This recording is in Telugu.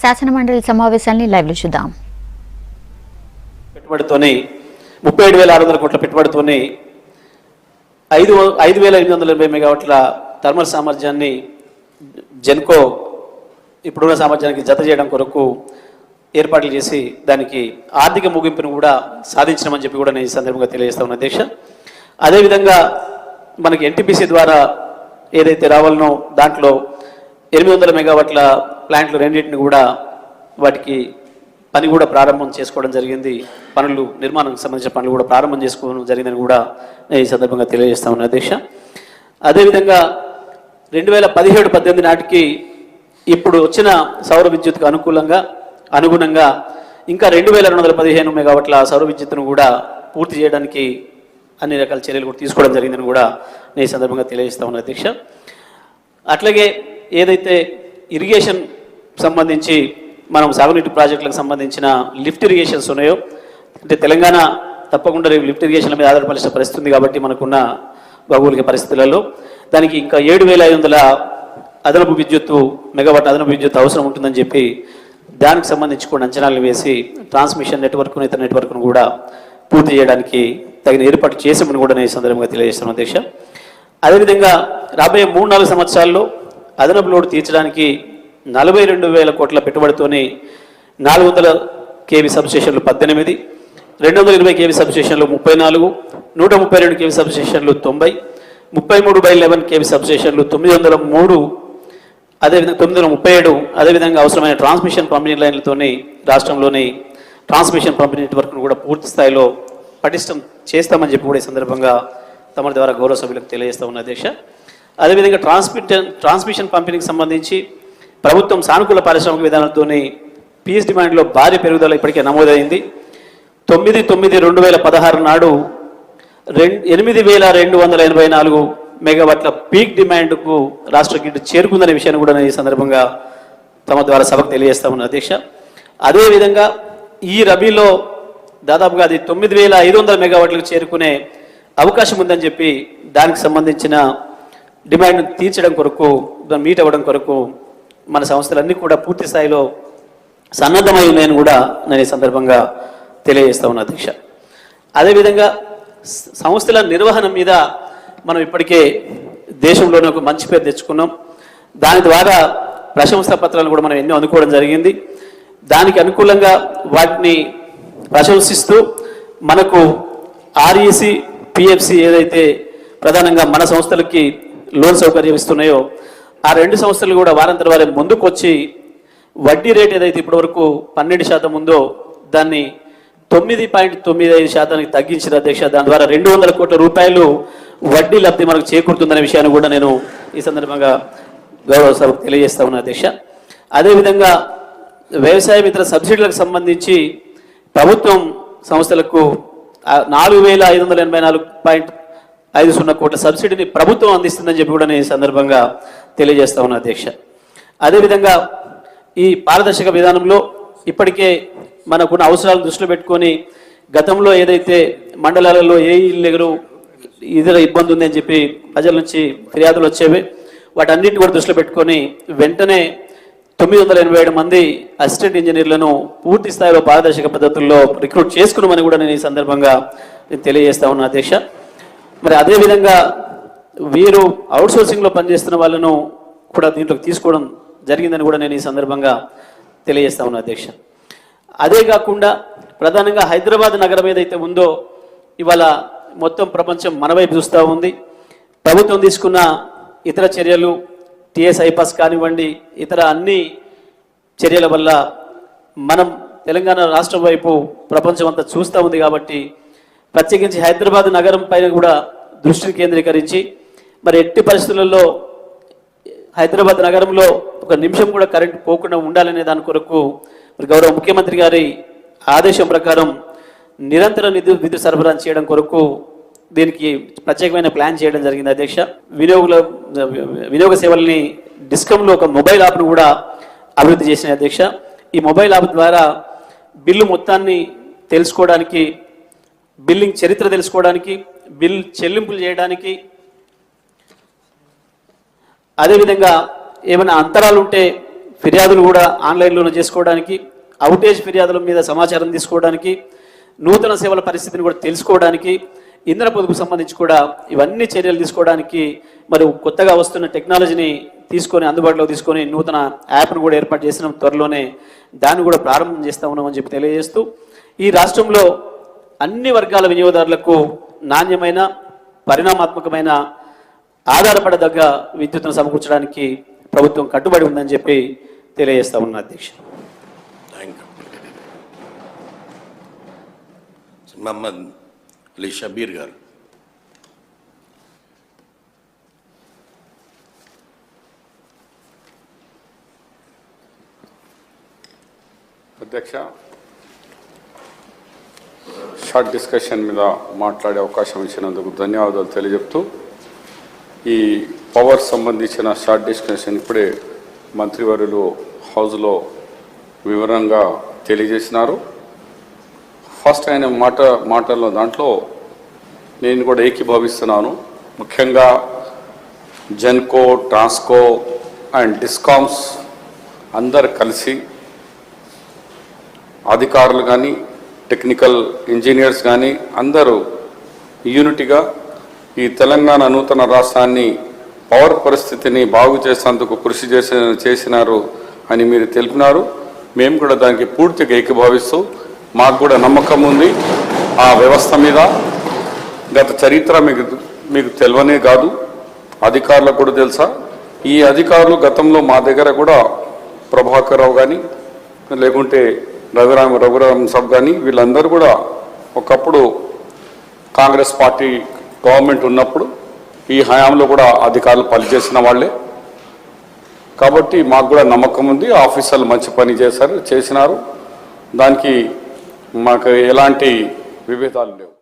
శాసన మండలి సమావేశాన్ని లైవ్లో చూద్దాం. పెట్టుబడితోనే 37,600 కోట్ల పెట్టుబడితోనే 5,880 మెగావాట్ల థర్మల్ సామర్థ్యాన్ని జెన్కో ఇప్పుడున్న సామర్థ్యానికి జత చేయడం కొరకు ఏర్పాట్లు చేసి దానికి ఆర్థిక ముగింపును కూడా సాధించమని చెప్పి కూడా నేను ఈ సందర్భంగా తెలియజేస్తా ఉన్నా అధ్యక్ష. అదేవిధంగా మనకి ఎన్టీపీసీ ద్వారా ఏదైతే రావాలనో దాంట్లో 800 మెగావాట్ల ప్లాంట్లు రెండింటిని కూడా వాటికి పని కూడా ప్రారంభం చేసుకోవడం జరిగింది. పనులు నిర్మాణానికి సంబంధించిన పనులు కూడా ప్రారంభం చేసుకోవడం జరిగిందని కూడా నేను ఈ సందర్భంగా తెలియజేస్తా ఉన్నా అధ్యక్ష. అదేవిధంగా 2017-18 నాటికి ఇప్పుడు వచ్చిన సౌర విద్యుత్కు అనుగుణంగా ఇంకా 2,215 మెగావాట్ల సౌర విద్యుత్తును కూడా పూర్తి చేయడానికి అన్ని రకాల చర్యలు కూడా తీసుకోవడం జరిగిందని కూడా నేను ఈ సందర్భంగా తెలియజేస్తా ఉన్నా అధ్యక్ష. అట్లాగే ఏదైతే ఇరిగేషన్ సంబంధించి మనం సాగునీటి ప్రాజెక్టులకు సంబంధించిన లిఫ్ట్ ఇరిగేషన్స్ ఉన్నాయో, అంటే తెలంగాణ తప్పకుండా లిఫ్ట్ ఇరిగేషన్ల మీద ఆధారపడాల్సిన పరిస్థితి ఉంది కాబట్టి మనకున్న భౌగోళిక పరిస్థితులలో దానికి ఇంకా 7,500 అదనపు మెగావాట్ అదనపు విద్యుత్ అవసరం ఉంటుందని చెప్పి దానికి సంబంధించి కూడా అంచనాలు వేసి ట్రాన్స్మిషన్ నెట్వర్క్ను ఇతర నెట్వర్క్ను కూడా పూర్తి చేయడానికి తగిన ఏర్పాటు చేసామని కూడా నేను ఈ సందర్భంగా తెలియజేస్తున్నాను అధ్యక్ష. అదేవిధంగా రాబోయే 3-4 సంవత్సరాల్లో అదనపు లోటు తీర్చడానికి 42,000 కోట్ల పెట్టుబడితోనే 400 కేవీ సబ్స్టేషన్లు 18, 220 కేవీ సబ్స్టేషన్లు 34, 132 కేవీ సబ్స్టేషన్లు 90, 33/11 కేవీ సబ్స్టేషన్లు 903, అదేవిధంగా 937, అదేవిధంగా అవసరమైన ట్రాన్స్మిషన్ పంపిణీ లైన్లతోనే రాష్ట్రంలోని ట్రాన్స్మిషన్ పంపిణీ నెట్వర్క్ను కూడా పూర్తి స్థాయిలో పటిష్టం చేస్తామని చెప్పి కూడా ఈ సందర్భంగా తమ ద్వారా గౌరవ సభ్యులకు తెలియజేస్తా ఉన్న అధ్యక్ష. అదేవిధంగా ట్రాన్స్మిషన్ పంపిణీకి సంబంధించి ప్రభుత్వం సానుకూల పారిశ్రామిక విధానంతోనే పీఎస్ డిమాండ్లో భారీ పెరుగుదల ఇప్పటికే నమోదైంది. 9/9/2016 నాడు 8,284 మెగావాట్ల పీక్ డిమాండ్కు రాష్ట్ర గ్రిడ్ చేరుకుందనే విషయాన్ని కూడా నేను ఈ సందర్భంగా తమ ద్వారా సభకు తెలియజేస్తా ఉన్నా అధ్యక్ష. అదేవిధంగా ఈ రబీలో దాదాపుగా అది 9,500 మెగావాట్లకు చేరుకునే అవకాశం ఉందని చెప్పి దానికి సంబంధించిన డిమాండ్ తీర్చడం కొరకు, దాన్ని మీట్ అవ్వడం కొరకు మన సంస్థలన్నీ కూడా పూర్తి స్థాయిలో సన్నద్ధమై ఉన్నాయని కూడా నేను ఈ సందర్భంగా తెలియజేస్తా ఉన్నా అధ్యక్ష. అదేవిధంగా సంస్థల నిర్వహణ మీద మనం ఇప్పటికే దేశంలోనే ఒక మంచి పేరు తెచ్చుకున్నాం. దాని ద్వారా ప్రశంసా పత్రాలను కూడా మనం ఎన్నో అందుకోవడం జరిగింది. దానికి అనుకూలంగా వాటిని ప్రశంసిస్తూ మనకు ఆర్ఈసి, పిఎఫ్సి ఏదైతే ప్రధానంగా మన సంస్థలకి లోన్ సౌకర్యం ఇస్తున్నాయో ఆ 2 సంస్థలు కూడా వారంతర వారే ముందుకు వచ్చి వడ్డీ రేట్ ఏదైతే ఇప్పటివరకు 12% ఉందో దాన్ని 9.95% తగ్గించిన అధ్యక్ష. దాని ద్వారా 200 కోట్ల రూపాయలు వడ్డీ లబ్ధి మనకు చేకూరుతుందనే విషయాన్ని కూడా నేను ఈ సందర్భంగా గౌరవ సభకు తెలియజేస్తా ఉన్నా అధ్యక్ష. అదేవిధంగా వ్యవసాయ మిత్ర సబ్సిడీలకు సంబంధించి ప్రభుత్వం సంస్థలకు 4,584.50 కోట్ల సబ్సిడీని ప్రభుత్వం అందిస్తుందని చెప్పి కూడా నేను ఈ సందర్భంగా తెలియజేస్తా ఉన్నా అధ్యక్ష. అదేవిధంగా ఈ పారదర్శక విధానంలో ఇప్పటికే మనకున్న అవసరాలను దృష్టిలో పెట్టుకొని గతంలో ఏదైతే మండలాలలో ఏ ఇల్లు ఇతర ఇబ్బంది ఉంది అని చెప్పి ప్రజల నుంచి ఫిర్యాదులు వచ్చేవి, వాటన్నిటిని కూడా దృష్టిలో పెట్టుకొని వెంటనే 987 మంది అసిస్టెంట్ ఇంజనీర్లను పూర్తి స్థాయిలో పారదర్శక పద్ధతుల్లో రిక్రూట్ చేసుకున్నామని కూడా నేను ఈ సందర్భంగా తెలియజేస్తా ఉన్నా అధ్యక్ష. మరి అదేవిధంగా వీరు అవుట్సోర్సింగ్లో పనిచేస్తున్న వాళ్ళను కూడా దీంట్లోకి తీసుకోవడం జరిగిందని కూడా నేను ఈ సందర్భంగా తెలియజేస్తా ఉన్నా అధ్యక్ష. అదే కాకుండా ప్రధానంగా హైదరాబాద్ నగరం ఏదైతే ఉందో ఇవాళ మొత్తం ప్రపంచం మన వైపు చూస్తూ ఉంది. ప్రభుత్వం తీసుకున్న ఇతర చర్యలు, టీఎస్ ఐపాస్ కానివ్వండి, ఇతర అన్ని చర్యల వల్ల మనం తెలంగాణ రాష్ట్రం వైపు ప్రపంచం అంతా చూస్తూ ఉంది. కాబట్టి ప్రత్యేకించి హైదరాబాద్ నగరం పైన కూడా దృష్టిని కేంద్రీకరించి మరి ఎట్టి పరిస్థితులలో హైదరాబాద్ నగరంలో ఒక నిమిషం కూడా కరెంటు పోకుండా ఉండాలనే దాని కొరకు మరి గౌరవ ముఖ్యమంత్రి గారి ఆదేశం ప్రకారం నిరంతర విద్యుత్ సరఫరా చేయడం కొరకు దీనికి ప్రత్యేకమైన ప్లాన్ చేయడం జరిగింది అధ్యక్ష. వినియోగ సేవల్ని డిస్కంలో ఒక మొబైల్ యాప్ను కూడా అభివృద్ధి చేసిన అధ్యక్ష. ఈ మొబైల్ యాప్ ద్వారా బిల్లు మొత్తాన్ని తెలుసుకోవడానికి, బిల్లింగ్ చరిత్ర తెలుసుకోవడానికి, బిల్ చెల్లింపులు చేయడానికి, అదేవిధంగా ఏమైనా అంతరాలు ఉంటే ఫిర్యాదులు కూడా ఆన్లైన్లోనే చేసుకోవడానికి, అవుటేజ్ ఫిర్యాదుల మీద సమాచారం తీసుకోవడానికి, నూతన సేవల పరిస్థితిని కూడా తెలుసుకోవడానికి, ఇంధన పొదుపు సంబంధించి కూడా ఇవన్నీ చర్యలు తీసుకోవడానికి మరి కొత్తగా వస్తున్న టెక్నాలజీని తీసుకొని అందుబాటులో తీసుకొని నూతన యాప్ను కూడా ఏర్పాటు చేసిన త్వరలోనే దాన్ని కూడా ప్రారంభం చేస్తా ఉన్నామని చెప్పి తెలియజేస్తూ, ఈ రాష్ట్రంలో అన్ని వర్గాల వినియోగదారులకు నాణ్యమైన పరిణామాత్మకమైన ఆధారపడదగ్గ విద్యుత్తును సమకూర్చడానికి ప్రభుత్వం కట్టుబడి ఉందని చెప్పి తెలియజేస్తా ఉన్నా అధ్యక్ష. మహమ్మద్ అలీ షబీర్ గారు. అధ్యక్ష, షార్ట్ డిస్కషన్ మీద మాట్లాడే అవకాశం ఇచ్చినందుకు ధన్యవాదాలు తెలియజెప్తూ, ఈ పవర్ సంబంధించిన షార్ట్ డిస్కషన్ ఇప్పుడే మంత్రివర్యులు హౌస్లో వివరంగా తెలియజేసినారు. ఫస్ట్ ఆయన మాటల్లో దాంట్లో నేను కూడా ఏకీభవిస్తున్నాను. ముఖ్యంగా జెన్కో, ట్రాన్స్కో అండ్ డిస్కామ్స్ అందరు కలిసి అధికారులు కానీ టెక్నికల్ ఇంజనీర్స్ కానీ అందరూ యూనిటీగా ఈ తెలంగాణ నూతన రాష్ట్రాన్ని పవర్ పరిస్థితిని బాగు చేసేందుకు కృషి చేసినారు అని మీరు తెలిపినారు. మేము కూడా దానికి పూర్తిగా ఏకీభవిస్తూ, మాకు కూడా నమ్మకం ఉంది ఆ వ్యవస్థ మీద. గత చరిత్ర మీకు తెలియనే కాదు, అధికారులకు కూడా తెలుసా. ఈ అధికారులు గతంలో మా దగ్గర కూడా ప్రభాకర్ రావు కానీ లేకుంటే రఘురామ్ సబ్ కానీ వీళ్ళందరూ కూడా ఒకప్పుడు కాంగ్రెస్ పార్టీ గవర్నమెంట్ ఉన్నప్పుడు ఈ హయాంలో కూడా అధికారులు పనిచేసిన వాళ్ళే. కాబట్టి మాకు కూడా నమ్మకం ఉంది, ఆఫీసర్లు మంచి పని చేసినారు. దానికి మాకు ఎలాంటి విభేదాలు లేవు.